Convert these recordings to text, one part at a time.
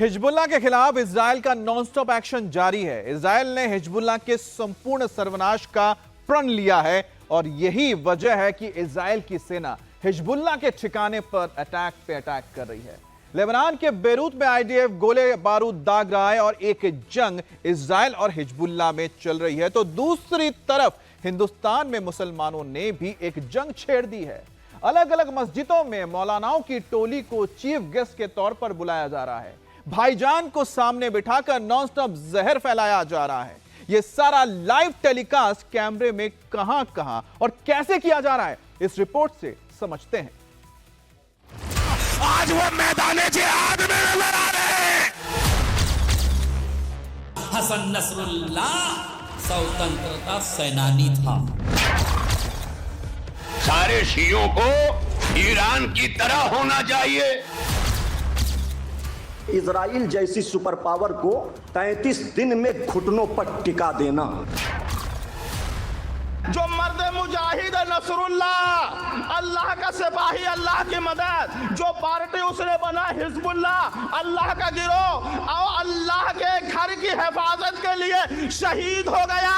Hezbollah के खिलाफ Israel का नॉनस्टॉप एक्शन जारी है। इजराइल ने हिजबुल्लाह के संपूर्ण सर्वनाश का प्रण लिया है और यही वजह है कि इजराइल की सेना हिजबुल्लाह के ठिकाने पर अटैक पे अटैक कर रही है। लेबनान के बेरूत में आईडीएफ गोले बारूद दाग रहा है और एक जंग इजराइल और हिजबुल्लाह में चल रही है, तो दूसरी तरफ हिंदुस्तान में मुसलमानों ने भी एक जंग छेड़ दी है। अलग अलग मस्जिदों में मौलानाओं की टोली को चीफ गेस्ट के तौर पर बुलाया जा रहा है। भाईजान को सामने बिठाकर नॉनस्टॉप जहर फैलाया जा रहा है। यह सारा लाइव टेलीकास्ट कैमरे में कहां और कैसे किया जा रहा है, इस रिपोर्ट से समझते हैं। आज वो मैदाने जिहाद में नजर आ रहे हैं। हसन नसरुल्लाह स्वतंत्रता सेनानी था। सारे शियों को ईरान की तरह होना चाहिए। इजराइल जैसी सुपर पावर को 33 दिन में घुटनों पर टिका देना। जो मर्द मुजाहिद नसरुल्लाह, अल्लाह का सिपाही, अल्लाह की मदद, जो पार्टी उसने बना हिजबुल्लाह, अल्लाह का गिरोह और अल्लाह के घर की हिफाजत के लिए शहीद हो गया।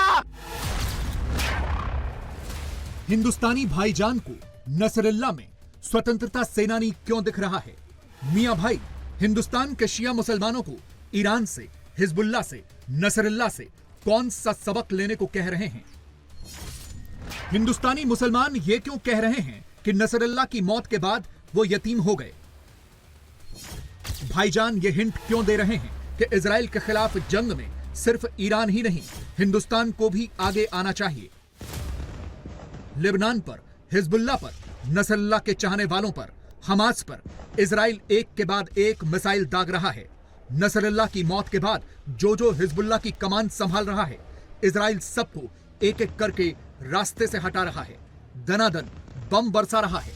हिंदुस्तानी भाईजान को नसरुल्लाह में स्वतंत्रता सेनानी क्यों दिख रहा है? मियां भाई हिंदुस्तान के शिया मुसलमानों को ईरान से, हिजबुल्लाह से, नसरुल्लाह से कौन सा सबक लेने को कह रहे हैं? हिंदुस्तानी मुसलमान ये क्यों कह रहे हैं कि नसरुल्लाह की मौत के बाद वो यतीम हो गए? भाईजान ये हिंट क्यों दे रहे हैं कि इजराइल के खिलाफ जंग में सिर्फ ईरान ही नहीं, हिंदुस्तान को भी आगे आना चाहिए? लेबनान पर, हिजबुल्लाह पर, नसरुल्लाह के चाहने वालों पर, हमास पर इजराइल एक के बाद एक मिसाइल दाग रहा है। नसरुल्लाह की मौत के बाद जो हिजबुल्लाह की कमान संभाल रहा है, इजराइल सबको एक एक करके रास्ते से हटा रहा है, दनादन बम बरसा रहा है।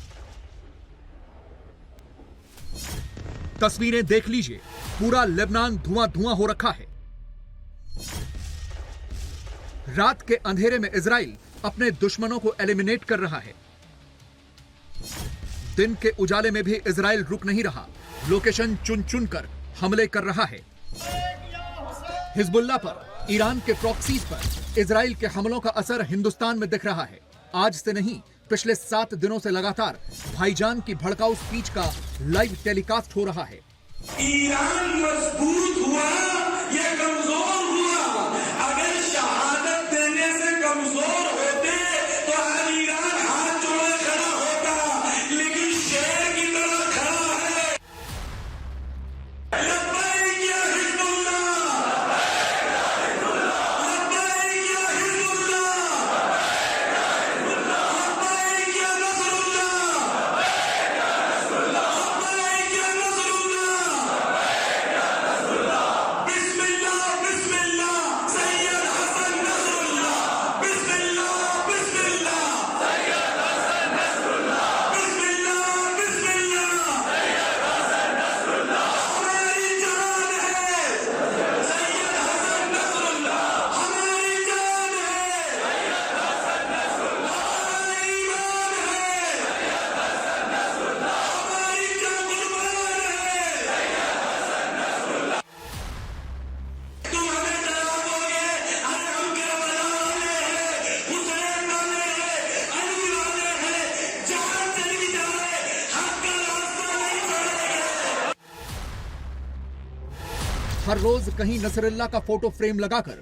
तस्वीरें देख लीजिए, पूरा लेबनान धुआं धुआं हो रखा है। रात के अंधेरे में इजराइल अपने दुश्मनों को एलिमिनेट कर रहा है। दिन के उजाले में भी इजराइल रुक नहीं रहा, लोकेशन चुन चुन कर हमले कर रहा है। हिजबुल्लाह पर, ईरान के प्रॉक्सीज पर इजराइल के हमलों का असर हिंदुस्तान में दिख रहा है। आज से नहीं, पिछले 7 दिनों से लगातार भाईजान की भड़काऊ स्पीच का लाइव टेलीकास्ट हो रहा है। ईरान मजबूत हुआ या कमजोर हुआ? अगर शहादत देने से कमजोर होते तो हर ईरान हाथ जोड़े खड़ा होता, लेकिन शेर की तरह खड़ा है। लब्बैक या हिजबुल्लाह, लब्बैक या हिजबुल्लाह, लब्बैक या नसरुल्लाह, लब्बैक या नसरुल्लाह। बिस्मिल्लाह बिस्मिल्लाह सैयद हसन नसरुल्लाह, बिस्मिल्लाह बिस्मिल्लाह सैयद हसन नसरुल्लाह, बिस्मिल्लाह बिस्मिल्लाह सैयद हसन नसरुल्लाह। हमारी जान है सैयद हसन नसरुल्लाह, हमारी जान है सैयद हसन नसरुल्लाह, हमारा ईमान है सैयद हसन नसरुल्लाह, हमारी जान कुर्बान है सैयद हसन नसरुल्लाह। तुम हमें डराओगे, अरे हम करबला वाले हैं, हुसैन वाले हैं, अली वाले हैं, जान चली जाए हक का रास्ता नहीं छोड़ेंगे। हर रोज कहीं नसरुल्लाह का फोटो फ्रेम लगाकर,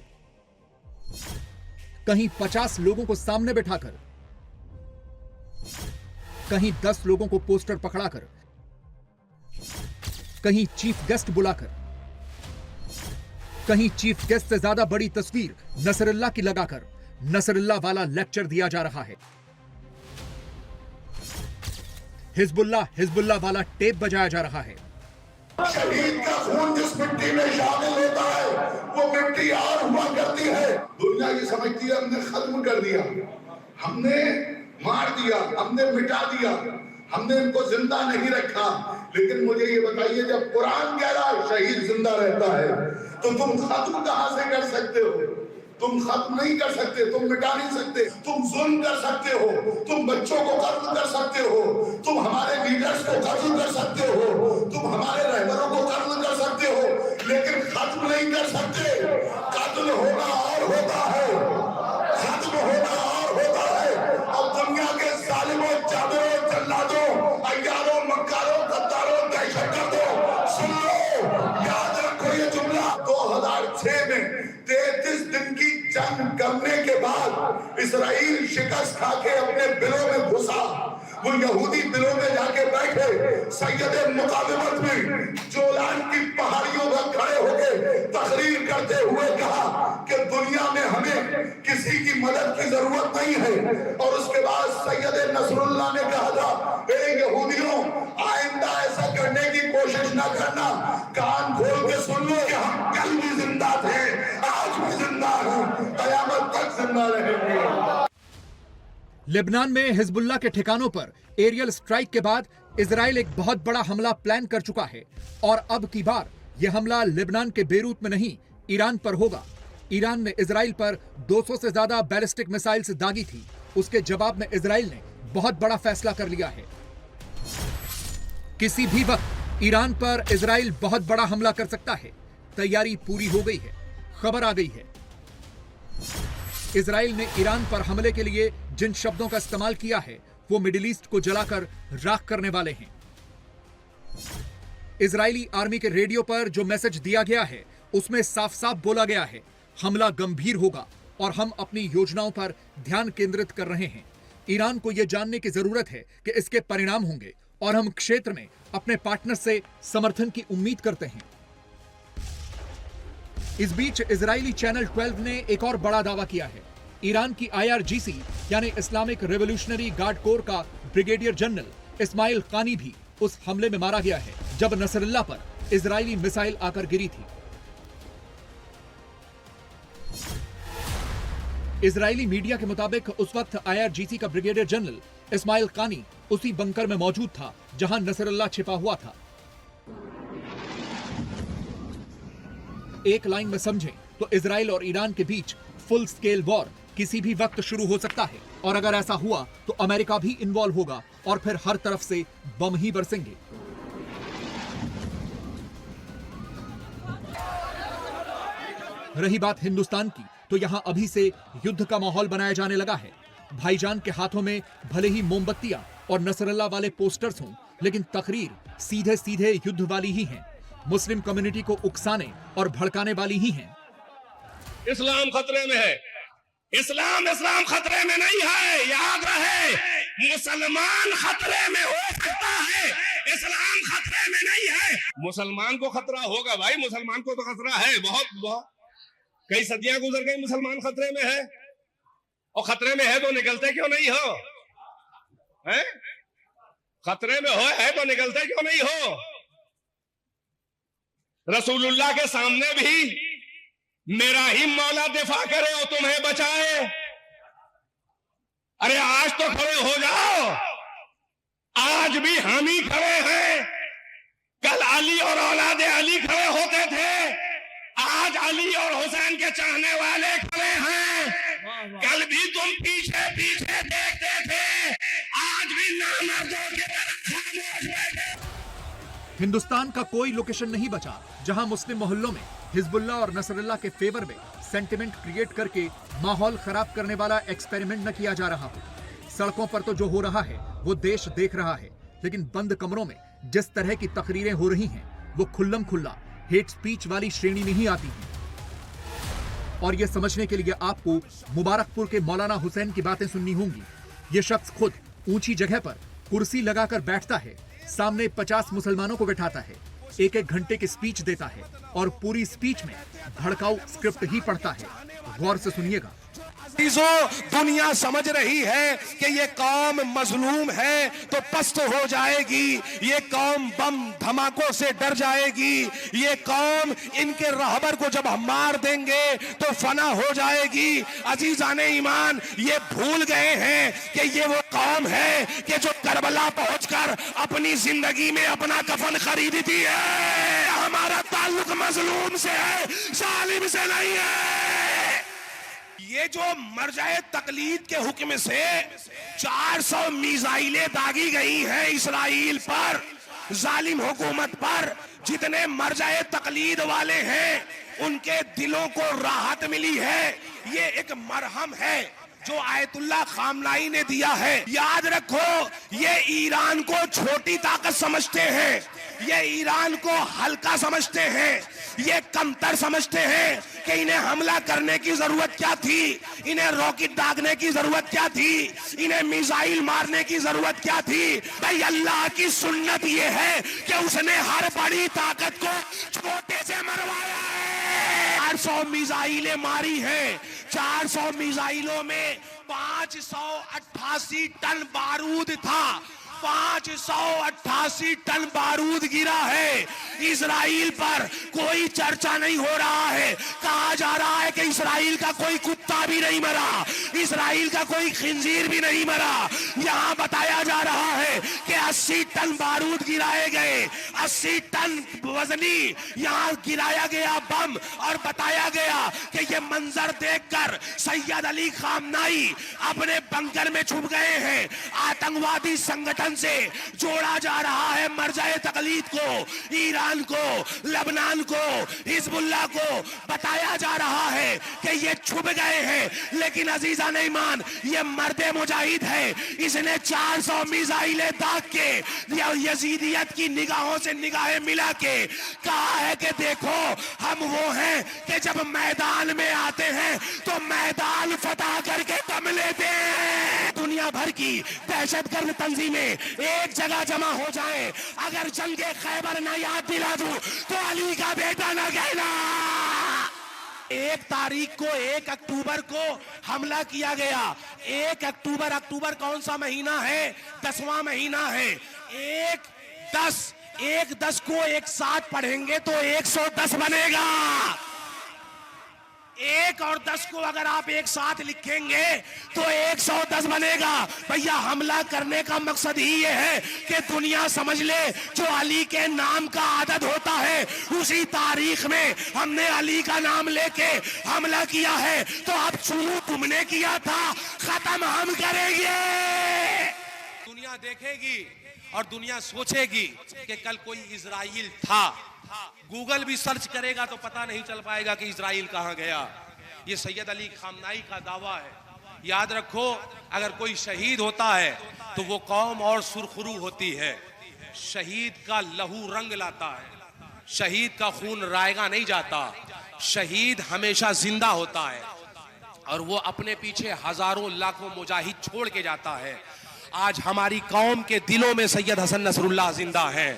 कहीं 50 लोगों को सामने बिठाकर, कहीं 10 लोगों को पोस्टर पकड़ाकर, कहीं चीफ गेस्ट बुलाकर, कहीं चीफ गेस्ट से ज्यादा बड़ी तस्वीर नसरुल्लाह की लगाकर नसरुल्लाह वाला लेक्चर दिया जा रहा है। हिजबुल्लाह वाला टेप बजाया जा रहा है। शहीद का खून जिस मिट्टी में शामिल होता है वो मिट्टी और हुआ करती है। दुनिया ये समझती है हमने खत्म कर दिया, हमने मार दिया, हमने मिटा दिया, हमने इनको जिंदा नहीं रखा। लेकिन मुझे ये बताइए, जब कुरान कह रहा है शहीद जिंदा रहता है, तो तुम खत्म कहां से कर सकते हो? तुम खत्म नहीं कर सकते, तुम मिटा नहीं सकते। तुम जुल्म कर सकते हो, तुम बच्चों को कत्ल कर सकते हो, तुम हमारे लीडर्स को कत्ल कर सकते हो, तुम हमारे रहबरों को कत्ल कर सकते हो, खत्म नहीं कर सकते। कत्ल होना और होता है, खत्म होना और होता है। और दुनिया के जालिमों, जाबिरों, जल्लादों, अय्यारों, मक्कारों, गद्दारों, दहशतगर्दों, सुन लो, याद रखो ये जुमला। 2006 में 33 दिन की जंग करने के बाद इसराइल शिकस्त खा के अपने बिलों में घुसा। वो यहूदी बिलों में जाके बैठे, सैयद मुकाविमत में जोलान की पहाड़ियों पर खड़े होके तकरीर करते हुए कहा कि दुनिया में हमें किसी की मदद की जरूरत नहीं है। और उसके बाद सैयद नसरुल्लाह ने कहा था, ए यहूदियों, आइंदा ऐसा करने की कोशिश न करना। कान खोल के सुन लो कि हम कल भी जिंदा थे, आज भी जिंदा हैं, कयामत तक जिंदा रहेंगे। लेबनान में हिजबुल्लाह के ठिकानों पर एरियल स्ट्राइक के बाद इजराइल एक बहुत बड़ा हमला प्लान कर चुका है और अब की बार यह हमला लेबनान के बेरूत में नहीं, ईरान पर होगा। ईरान ने इजराइल पर 200 से ज्यादा बैलिस्टिक मिसाइल्स दागी थी। उसके जवाब में इजराइल ने बहुत बड़ा फैसला कर लिया है। किसी भी वक्त ईरान पर इजराइल बहुत बड़ा हमला कर सकता है। तैयारी पूरी हो गई है। खबर आ गई है, इजराइल ने ईरान पर हमले के लिए जिन शब्दों का इस्तेमाल किया है वो मिडिल ईस्ट को जलाकर राख करने वाले हैं। इजरायली आर्मी के रेडियो पर जो मैसेज दिया गया है उसमें साफ साफ बोला गया है, हमला गंभीर होगा और हम अपनी योजनाओं पर ध्यान केंद्रित कर रहे हैं। ईरान को यह जानने की जरूरत है कि इसके परिणाम होंगे और हम क्षेत्र में अपने पार्टनर से समर्थन की उम्मीद करते हैं। इस बीच इजरायली चैनल 12 ने एक और बड़ा दावा किया है। ईरान की IRGC यानी इस्लामिक रेवोल्यूशनरी गार्ड कोर का ब्रिगेडियर जनरल इस्माइल कानी भी उस हमले में मारा गया है जब नसरुल्लाह पर इजरायली मिसाइल आकर गिरी थी। इजरायली मीडिया के मुताबिक उस वक्त IRGC का ब्रिगेडियर जनरल इस्माइल कानी उसी बंकर में मौजूद था जहां नसरुल्लाह छिपा हुआ था। एक लाइन में समझें तो इजराइल और ईरान के बीच फुल स्केल वॉर किसी भी वक्त शुरू हो सकता है और अगर ऐसा हुआ तो अमेरिका भी इन्वॉल्व होगा और फिर हर तरफ से बम ही बरसेंगे। रही बात हिंदुस्तान की, तो यहां अभी से युद्ध का माहौल बनाया जाने लगा है। भाईजान के हाथों में भले ही मोमबत्तियां और नसरुल्लाह वाले पोस्टर्स हों, लेकिन तकरीर सीधे सीधे युद्ध वाली ही है, मुस्लिम कम्युनिटी को उकसाने और भड़काने वाली ही हैं। इस्लाम खतरे में है। इस्लाम खतरे में नहीं है, याद रहे। मुसलमान खतरे में हो सकता है, इस्लाम खतरे में नहीं है। मुसलमान को खतरा होगा भाई, मुसलमान को तो खतरा है बहुत। कई सदियां गुजर गई, मुसलमान खतरे में है। और खतरे में है तो निकलते क्यों नहीं हो? हैं? खतरे में है तो निकलते क्यों नहीं हो? रसूलुल्लाह के सामने भी मेरा ही मौला दिफा करे और तुम्हें बचाए। अरे आज तो खड़े हो जाओ, आज भी हम ही खड़े हैं। कल अली और औलादे अली खड़े होते थे, आज अली और हुसैन के चाहने वाले खड़े हैं। कल भी तुम पीछे पीछे देखते थे, आज भी नामर्दों की तरह खामोश बैठे। हिंदुस्तान का कोई लोकेशन नहीं बचा जहां मुस्लिम मोहल्लों में हिजबुल्लाह और नसरुल्लाह के फेवर में सेंटिमेंट क्रिएट करके माहौल खराब करने वाला एक्सपेरिमेंट न किया जा रहा हो। सड़कों पर तो जो हो रहा है वो देश देख रहा है, लेकिन बंद कमरों में जिस तरह की तकरीरें हो रही हैं वो खुल्लम खुल्ला हेट स्पीच वाली श्रेणी में ही आती हैं। और ये समझने के लिए आपको मुबारकपुर के मौलाना हुसैन की बातें सुननी होंगी। ये शख्स खुद ऊंची जगह पर कुर्सी लगाकर बैठता है, सामने 50 मुसलमानों को बैठाता है, 1-1 घंटे की स्पीच देता है और पूरी स्पीच में भड़काऊ स्क्रिप्ट ही पढ़ता है। गौर से सुनिएगा। दुनिया समझ रही है कि ये कौम मजलूम है तो पस्त हो जाएगी, ये कौम बम धमाकों से डर जाएगी, ये कौम इनके रहबर को जब हम मार देंगे तो फना हो जाएगी। अजीजाने ईमान ये भूल गए हैं कि ये वो कौम है कि जो करबला पहुंचकर अपनी जिंदगी में अपना कफन खरीदती है। हमारा ताल्लुक मजलूम से है, जालिम से नहीं है। ये जो मरजाए तकलीद के हुक्म से 400 मिसाइलें दागी गई हैं इसराइल पर, जालिम हुकूमत पर जितने मर्जाए तकलीद वाले हैं उनके दिलों को राहत मिली है। ये एक मरहम है जो आयतुल्लाह खामनाई ने दिया है। याद रखो, ये ईरान को छोटी ताकत समझते हैं, ये ईरान को हल्का समझते हैं, ये कमतर समझते हैं कि इन्हें हमला करने की जरूरत क्या थी, इन्हें रॉकेट दागने की जरूरत क्या थी, इन्हें मिसाइल मारने की जरूरत क्या थी। भाई अल्लाह की सुन्नत ये है कि उसने हर बड़ी ताकत को छोटे से मरवाया है। 400 मिसाइलें मारी हैं, 400 मिसाइलों में 588 टन बारूद था, 588 टन बारूद गिरा है। इजराइल पर कोई चर्चा नहीं हो रहा है। कहा जा रहा है कि इजराइल का कोई कुत्ता भी नहीं मरा, इजराइल का कोई खिंजीर भी नहीं मरा। यहां बताया जा रहा है कि 80 टन बारूद गिराए गए, 80 टन वजनी यहां गिराया गया बम, और बताया गया कि यह मंजर देखकर सैयद अली खामनाई अपने बंकर में छुप गए हैं। आतंकवादी संगठन से जोड़ा जा रहा है मर्जाए तकलीद को, ईरान को, लबनान को, हिजबुल्लाह को। बताया जा रहा है कि ये छुप गए हैं, लेकिन अजीजा नहीं मान, ये मर्दे मुजाहिद है। इसने 400 मिसाइलें दाग के यजीदियत की निगाहों से निगाहें मिला के कहा है कि देखो हम वो हैं कि जब मैदान में आते हैं तो मैदान फतह करके दम लेते हैं। दुनिया भर की दहशतगर्द तंजीमें एक जगह जमा हो जाएं, अगर जंगे खैबर न याद दिला दूं तो अली का बेटा न कहना। 1 तारीख को 1 अक्टूबर को हमला किया गया। 1 अक्टूबर, अक्टूबर कौन सा महीना है? 10वां महीना है। 1-10 को एक साथ पढ़ेंगे तो 110 बनेगा। 1 और 10 को अगर आप एक साथ लिखेंगे तो 110 बनेगा। भैया हमला करने का मकसद ही ये है कि दुनिया समझ ले जो अली के नाम का आदत होता है उसी तारीख में हमने अली का नाम लेके हमला किया है। तो अब शुरू तुमने किया था, खत्म हम करेंगे। दुनिया देखेगी और दुनिया सोचेगी कि कल कोई इजराइल था। गूगल भी सर्च करेगा तो पता नहीं चल पाएगा कि इजराइल कहां गया। ये सैयद अली खामनाई का दावा है। याद रखो, अगर कोई शहीद होता है तो वो कौम और सुरखरू होती है। शहीद का लहू रंग लाता है, शहीद का खून रायगा नहीं जाता। शहीद हमेशा जिंदा होता है और वो अपने पीछे हजारों लाखों मुजाहिद छोड़ के जाता है। आज हमारी कौम के दिलों में सैयद हसन नसरुल्लाह जिंदा है।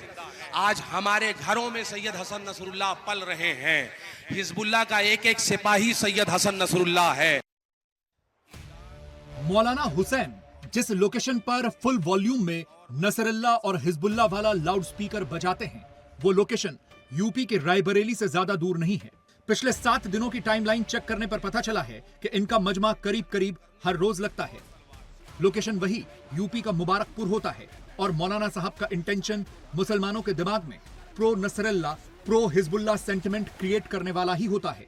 आज हमारे घरों में सैयद हसन नसरुल्लाह पल रहे हैं। हिजबुल्लाह का एक एक सिपाही सैयद हसन नसरुल्लाह है। मौलाना हुसैन जिस लोकेशन पर फुल वॉल्यूम में नसरुल्लाह और हिजबुल्लाह वाला लाउड स्पीकर बजाते हैं, वो लोकेशन यूपी के रायबरेली से ज्यादा दूर नहीं है। पिछले 7 दिनों की टाइमलाइन चेक करने पर पता चला है कि इनका मजमा करीब करीब हर रोज लगता है। लोकेशन वही यूपी का मुबारकपुर होता है और मौलाना साहब का इंटेंशन मुसलमानों के दिमाग में pro Nasrallah, pro Hezbollah sentiment create करने वाला ही होता है।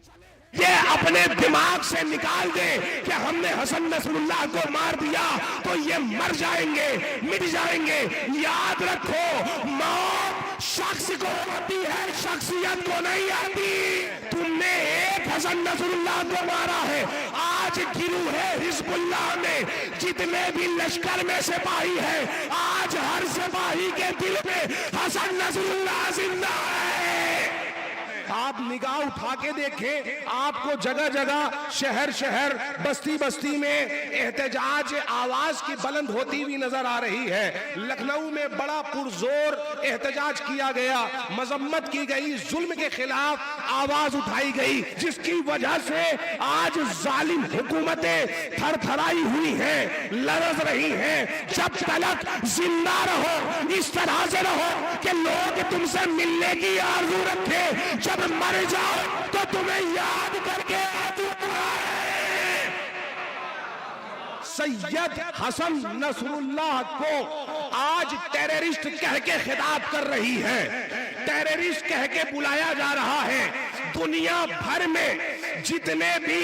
ये अपने दिमाग से निकाल दे कि हमने हसन नसरुल्लाह को मार दिया तो ये मर जाएंगे, मिट जाएंगे। याद रखो, मौत शख्स को आती है, शख्सियत को नहीं आती। तुमने एक हसन नसरुल्लाह को मारा है, आज गिरू है हिजबुल्लाह में जितने भी लश्कर में सिपाही है, आज हर सिपाही के दिल में हसन नसरुल्लाह जिंदा है। आप निगाह उठा के देखें, आपको जगह जगह, शहर शहर, बस्ती बस्ती में एहतजाज आवाज की बुलंद होती हुई नजर आ रही है। लखनऊ में बड़ा पुरजोर एहतजाज किया गया, मजम्मत की गई, जुल्म के खिलाफ आवाज उठाई गई, जिसकी वजह से आज जालिम हुकूमतें थरथराई हुई हैं, लरज रही हैं। जब तक जिंदा रहो, इस तरह से रहो कि लोग तुमसे मिलने की आरज़ू रखें, जब मर जाओ तो तुम्हें याद करके सैयद हसन नसरुल्लाह को आज टेररिस्ट कह के खिताब कर रही है, टेररिस्ट कह के बुलाया जा रहा है। दुनिया भर में जितने भी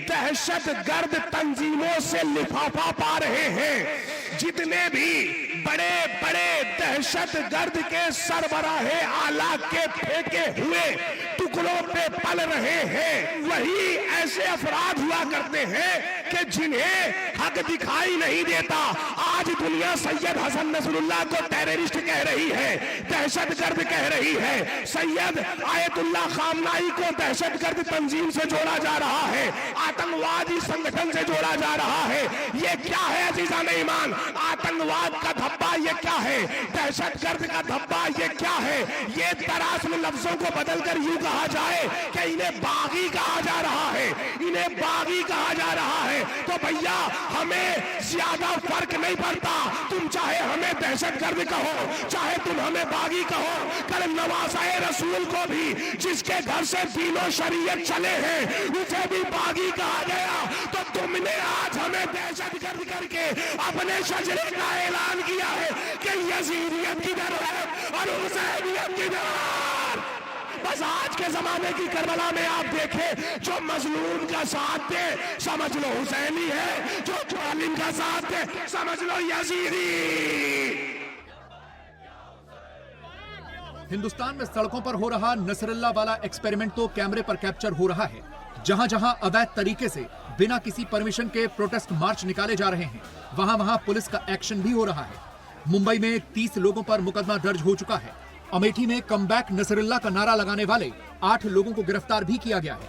दहशत गर्द तंजीमों से लिफाफा पा रहे हैं, जितने भी बड़े बड़े दहशत गर्द के सरबराहे आला के फेंके हुए टुकड़ों पे पल रहे हैं, वही ऐसे अफराद हुआ करते हैं कि जिन्हें हक दिखाई नहीं देता। आज दुनिया सैयद हसन नसरुल्लाह को टेररिस्ट कह रही है, दहशतगर्द कह रही है। सैयद आयतुल्लाह खामनाई को दहशतगर्द तंजीम से जोड़ा जा रहा है, आतंकवादी संगठन से जोड़ा जा रहा है। ये क्या है अजीजान ईमान? आतंकवाद का धब्बा ये क्या है? दहशतगर्द का धब्बा ये क्या है? ये तराश में लफ्जों को बदलकर यूं कहा जाए कि इन्हें बागी कहा जा रहा है, इन्हें बागी कहा जा रहा है। तो भैया हमें ज्यादा फर्क नहीं पड़ता, तुम चाहे हमें दहशतगर्द कहो, चाहे तुम हमें बागी कहो। कल नवाज़ाए रसूल को भी, जिसके घर से दीनो शरीयत चले हैं, उसे भी बागी कहा गया। तो तुमने आज हमें दहशतगर्द करके अपने शजरे का ऐलान किया है कि यजीदियत किधर है और हुसैनियत किधर। बस आज के जमाने की करबला में आप देखें, जो मजलूम का साथ दे समझ लो हुसैनी है, जो जालिम का साथ दे समझ लो यजीदी। हिंदुस्तान में सड़कों पर हो रहा नसरुल्लाह वाला एक्सपेरिमेंट तो कैमरे पर कैप्चर हो रहा है। जहां जहां अवैध तरीके से बिना किसी परमिशन के प्रोटेस्ट मार्च निकाले जा रहे हैं, वहां वहां पुलिस का एक्शन भी हो रहा है। मुंबई में 30 लोगों पर मुकदमा दर्ज हो चुका है। अमेठी में कमबैक नसरुल्लाह का नारा लगाने वाले 8 लोगों को गिरफ्तार भी किया गया है।